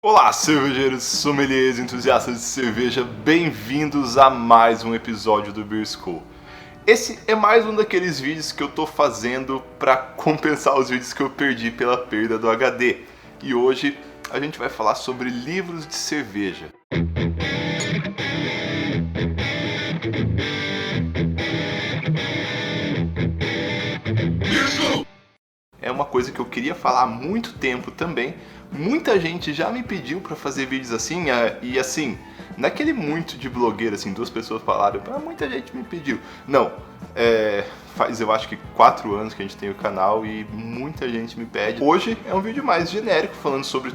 Olá, cervejeiros, sommeliers, entusiastas de cerveja, bem-vindos a mais um episódio do Beer School. Esse é mais um daqueles vídeos que eu tô fazendo para compensar os vídeos que eu perdi pela perda do HD. E hoje a gente vai falar sobre livros de cerveja. É uma coisa que eu queria falar há muito tempo também. Muita gente já me pediu para fazer vídeos assim, e assim, naquele muito de blogueiro, assim, duas pessoas falaram, muita gente me pediu. Não, faz eu acho que 4 anos que a gente tem o canal e muita gente me pede. Hoje é um vídeo mais genérico, falando sobre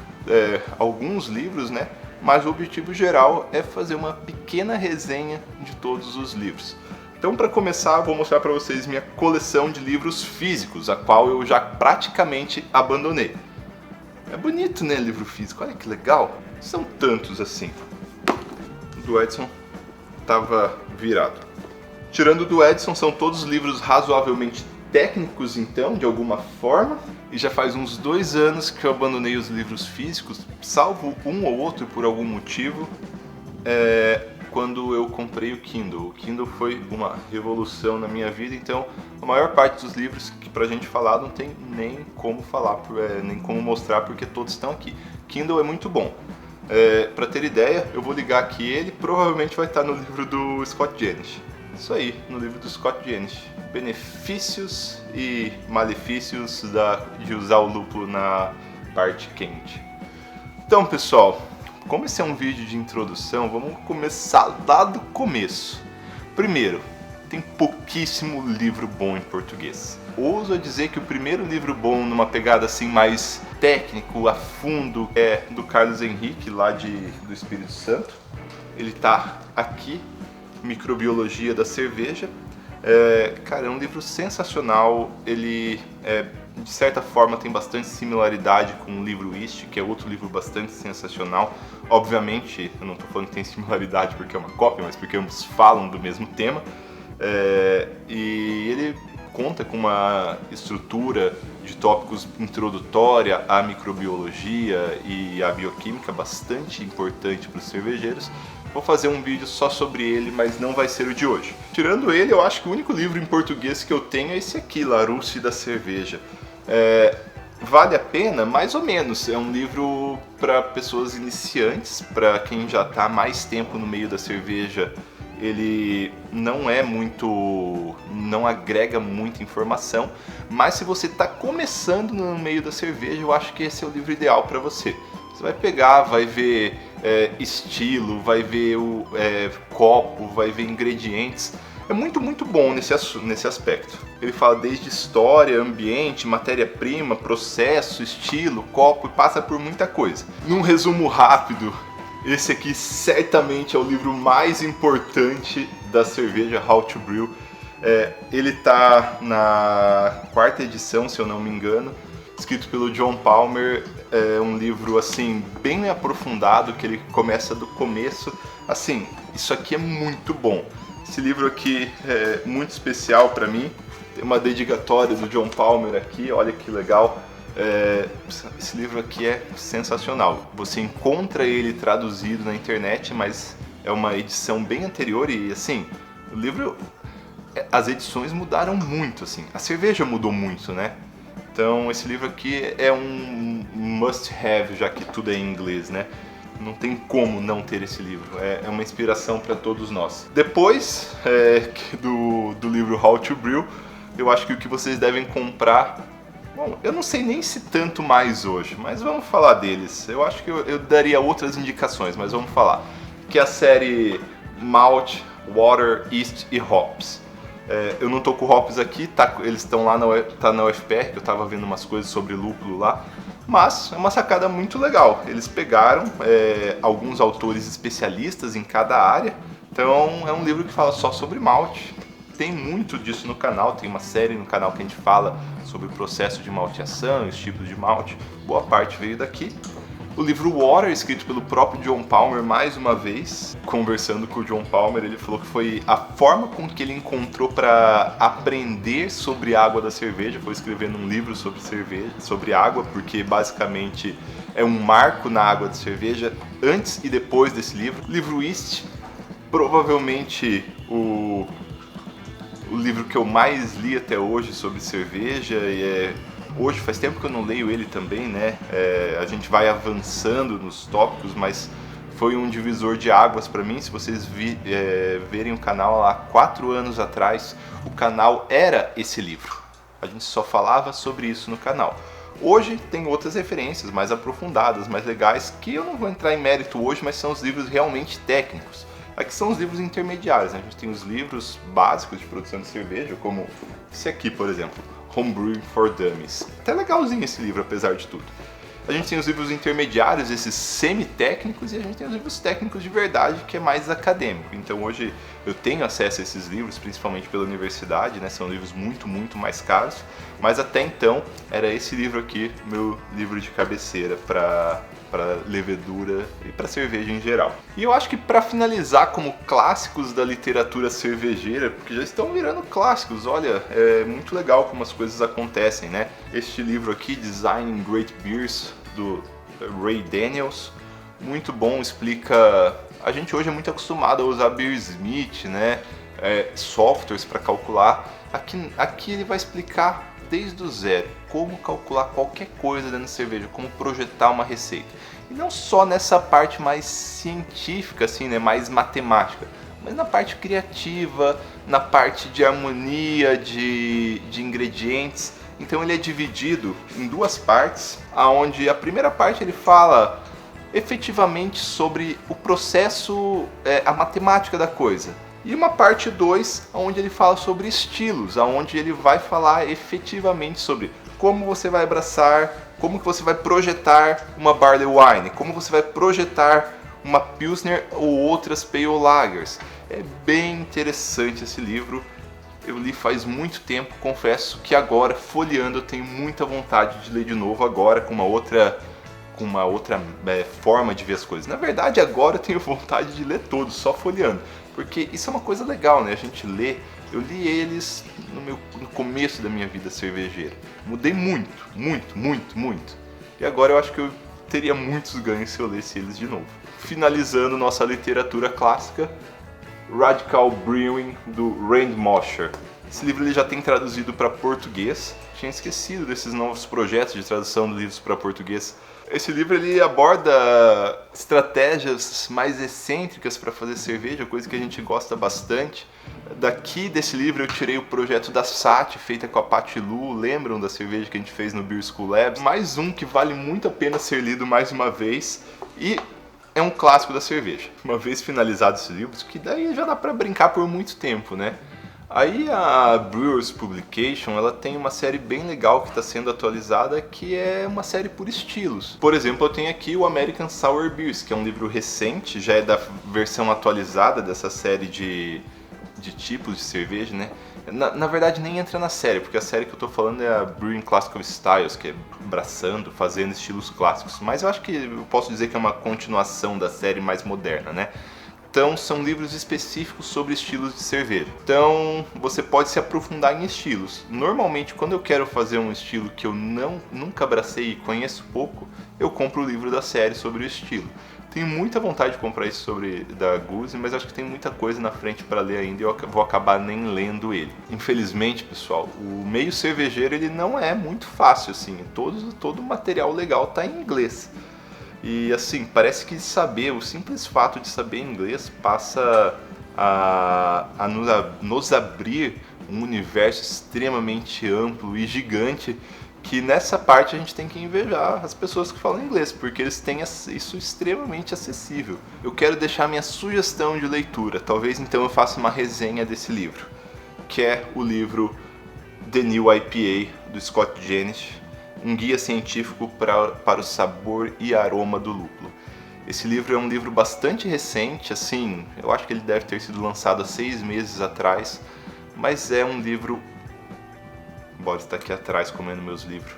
alguns livros, né? Mas o objetivo geral é fazer uma pequena resenha de todos os livros. Então, para começar, vou mostrar para vocês minha coleção de livros físicos, a qual eu já praticamente abandonei. É bonito, né, livro físico? Olha que legal. São tantos assim. O do Edson estava virado. Tirando o do Edson, são todos livros razoavelmente técnicos, então, de alguma forma. E já faz uns 2 anos que eu abandonei os livros físicos, salvo um ou outro por algum motivo. Quando eu comprei o Kindle. O Kindle foi uma revolução na minha vida, então a maior parte dos livros que pra gente falar não tem nem como falar, nem como mostrar, porque todos estão aqui. Kindle é muito bom. Pra ter ideia, eu vou ligar aqui, ele provavelmente vai estar no livro do Scott Janisch. Isso aí, no livro do Scott Janisch. Benefícios e malefícios de usar o lúpulo na parte quente. Então, pessoal, como esse é um vídeo de introdução, vamos começar lá do começo. Primeiro, tem pouquíssimo livro bom em português. Ouso dizer que o primeiro livro bom, numa pegada assim mais técnico, a fundo, é do Carlos Henrique, lá do Espírito Santo. Ele tá aqui, Microbiologia da Cerveja. Cara, é um livro sensacional. Ele de certa forma tem bastante similaridade com o livro Ist, que é outro livro bastante sensacional. Obviamente, eu não estou falando que tem similaridade porque é uma cópia, mas porque ambos falam do mesmo tema. E ele conta com uma estrutura de tópicos introdutória à microbiologia e à bioquímica bastante importante para os cervejeiros. Vou fazer um vídeo só sobre ele, mas não vai ser o de hoje. Tirando ele, eu acho que o único livro em português que eu tenho é esse aqui, Larousse da Cerveja. Vale a pena? Mais ou menos. É um livro para pessoas iniciantes, para quem já está há mais tempo no meio da cerveja. Ele não agrega muita informação, mas se você está começando no meio da cerveja, eu acho que esse é o livro ideal para você. Você vai pegar, vai ver estilo, vai ver o copo, vai ver ingredientes. É muito, muito bom nesse aspecto. Ele fala desde história, ambiente, matéria-prima, processo, estilo, copo, e passa por muita coisa. Num resumo rápido, esse aqui certamente é o livro mais importante da cerveja How to Brew. Ele está na 4ª edição, se eu não me engano, escrito pelo John Palmer. É um livro assim bem aprofundado, que ele começa do começo. Assim, isso aqui é muito bom. Esse livro aqui é muito especial para mim. Tem uma dedicatória do John Palmer aqui, olha que legal. Esse livro aqui é sensacional. Você encontra ele traduzido na internet, mas é uma edição bem anterior e assim, o livro, as edições mudaram muito, assim. A cerveja mudou muito, né? Então esse livro aqui é um must have, já que tudo é em inglês, né? Não tem como não ter esse livro, é uma inspiração para todos nós. Depois do livro How to Brew, eu acho que o que vocês devem comprar, bom, eu não sei nem se tanto mais hoje, mas vamos falar deles. Eu acho que eu daria outras indicações, mas vamos falar. Que é a série Malt, Water, Yeast e Hops. Eu não tô com hops aqui, eles estão lá na UFPR, que eu tava vendo umas coisas sobre lúpulo lá. Mas é uma sacada muito legal. Eles pegaram alguns autores especialistas em cada área. Então é um livro que fala só sobre malte. Tem muito disso no canal, tem uma série no canal que a gente fala sobre o processo de malteação, os tipos de malte. Boa parte veio daqui. O livro Water, escrito pelo próprio John Palmer, mais uma vez, conversando com o John Palmer, ele falou que foi a forma com que ele encontrou para aprender sobre a água da cerveja, foi escrevendo um livro sobre cerveja, sobre água, porque basicamente é um marco na água de cerveja antes e depois desse livro. O livro Yeast, provavelmente o livro que eu mais li até hoje sobre cerveja, hoje faz tempo que eu não leio ele também, né? A gente vai avançando nos tópicos, mas foi um divisor de águas para mim. Se vocês verem o canal lá 4 anos atrás, o canal era esse livro. A gente só falava sobre isso no canal. Hoje tem outras referências mais aprofundadas, mais legais, que eu não vou entrar em mérito hoje, mas são os livros realmente técnicos. Aqui são os livros intermediários, né? A gente tem os livros básicos de produção de cerveja, como esse aqui, por exemplo, Homebrewing for Dummies. Até legalzinho esse livro, apesar de tudo. A gente tem os livros intermediários, esses semi-técnicos, e a gente tem os livros técnicos de verdade, que é mais acadêmico. Então hoje eu tenho acesso a esses livros, principalmente pela universidade, né? São livros muito, muito mais caros. Mas até então era esse livro aqui, meu livro de cabeceira para levedura e para cerveja em geral. E eu acho que para finalizar como clássicos da literatura cervejeira, porque já estão virando clássicos, olha, é muito legal como as coisas acontecem, né? Este livro aqui, Designing Great Beers, do Ray Daniels, muito bom, explica... A gente hoje é muito acostumado a usar Beersmith, né? Softwares para calcular. Aqui ele vai explicar desde o zero como calcular qualquer coisa dentro da cerveja, como projetar uma receita. E não só nessa parte mais científica, assim, né, mais matemática, mas na parte criativa, na parte de harmonia, de ingredientes. Então ele é dividido em 2 partes, onde a primeira parte ele fala efetivamente sobre o processo, a matemática da coisa. E uma parte 2, onde ele fala sobre estilos, onde ele vai falar efetivamente sobre como você vai abraçar, como que você vai projetar uma Barley Wine, como você vai projetar uma Pilsner ou outras Pale Lagers. É bem interessante esse livro, eu li faz muito tempo, confesso que agora, folheando, eu tenho muita vontade de ler de novo agora com uma outra forma de ver as coisas. Na verdade, agora eu tenho vontade de ler todos, só folheando. Porque isso é uma coisa legal, né? A gente lê. Eu li eles no começo da minha vida cervejeira. Mudei muito, muito, muito, muito. E agora eu acho que eu teria muitos ganhos se eu lesse eles de novo. Finalizando nossa literatura clássica, Radical Brewing, do Rand Mosher. Esse livro ele já tem traduzido para português. Tinha esquecido desses novos projetos de tradução de livros para português. Esse livro ele aborda estratégias mais excêntricas para fazer cerveja, coisa que a gente gosta bastante. Daqui desse livro eu tirei o projeto da Sati, feita com a Patti Lu, lembram da cerveja que a gente fez no Beer School Labs? Mais um que vale muito a pena ser lido mais uma vez e é um clássico da cerveja. Uma vez finalizado esse livro, que daí já dá para brincar por muito tempo, né? Aí a Brewers Publication, ela tem uma série bem legal que está sendo atualizada, que é uma série por estilos. Por exemplo, eu tenho aqui o American Sour Beers, que é um livro recente, já é da versão atualizada dessa série de tipos de cerveja, né? Na verdade nem entra na série, porque a série que eu tô falando é a Brewing Classical Styles, que é abraçando, fazendo estilos clássicos. Mas eu acho que eu posso dizer que é uma continuação da série mais moderna, né? Então são livros específicos sobre estilos de cerveja. Então você pode se aprofundar em estilos. Normalmente quando eu quero fazer um estilo que eu nunca abracei e conheço pouco, eu compro o livro da série sobre o estilo. Tenho muita vontade de comprar isso da Goose, mas acho que tem muita coisa na frente para ler ainda e eu vou acabar nem lendo ele. Infelizmente, pessoal, o meio cervejeiro ele não é muito fácil assim. Todo o material legal está em inglês. E assim, parece que o simples fato de saber inglês passa a nos abrir um universo extremamente amplo e gigante, que nessa parte a gente tem que invejar as pessoas que falam inglês, porque eles têm isso extremamente acessível. Eu quero deixar minha sugestão de leitura, talvez então eu faça uma resenha desse livro, que é o livro The New IPA, do Scott Jenisch, um guia científico para o sabor e aroma do lúpulo. Esse livro é um livro bastante recente, assim, eu acho que ele deve ter sido lançado há 6 meses atrás, mas é um livro... Bora estar aqui atrás comendo meus livros.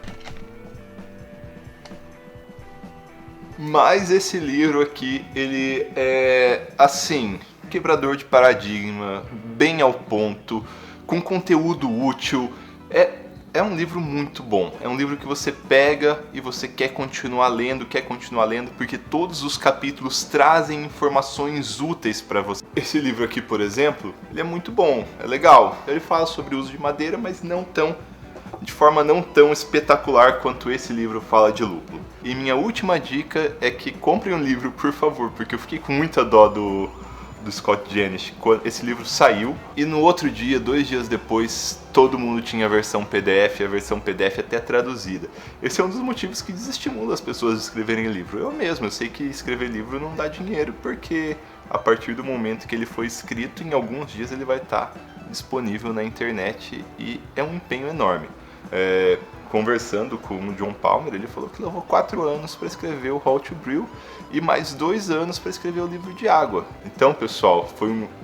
Mas esse livro aqui, ele é, assim, quebrador de paradigma, bem ao ponto, com conteúdo útil. É é um livro muito bom. É um livro que você pega e você quer continuar lendo, porque todos os capítulos trazem informações úteis para você. Esse livro aqui, por exemplo, ele é muito bom, é legal. Ele fala sobre o uso de madeira, mas de forma não tão espetacular quanto esse livro fala de lúpulo. E minha última dica é que comprem um livro, por favor, porque eu fiquei com muita dó do Scott Janisch quando esse livro saiu, e no outro dia, 2 dias depois, todo mundo tinha a versão PDF até traduzida. Esse é um dos motivos que desestimula as pessoas de escreverem livro. Eu sei que escrever livro não dá dinheiro, porque a partir do momento que ele foi escrito, em alguns dias ele vai estar disponível na internet, e é um empenho enorme. Conversando com o John Palmer, ele falou que levou 4 anos para escrever o How to Brew e mais 2 anos para escrever o livro de água. Então, pessoal,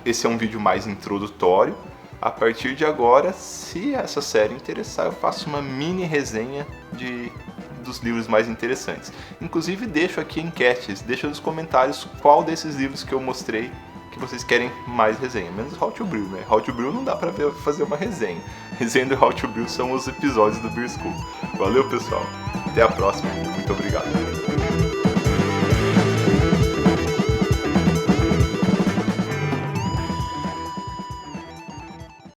esse é um vídeo mais introdutório. A partir de agora, se essa série interessar, eu faço uma mini resenha dos livros mais interessantes. Inclusive, deixo aqui enquetes, deixa nos comentários qual desses livros que eu mostrei que vocês querem mais resenha, menos How to Brew, né? How to Brew não dá pra fazer uma resenha. Resenha do How to Brew são os episódios do Beer School. Valeu, pessoal. Até a próxima. Muito obrigado.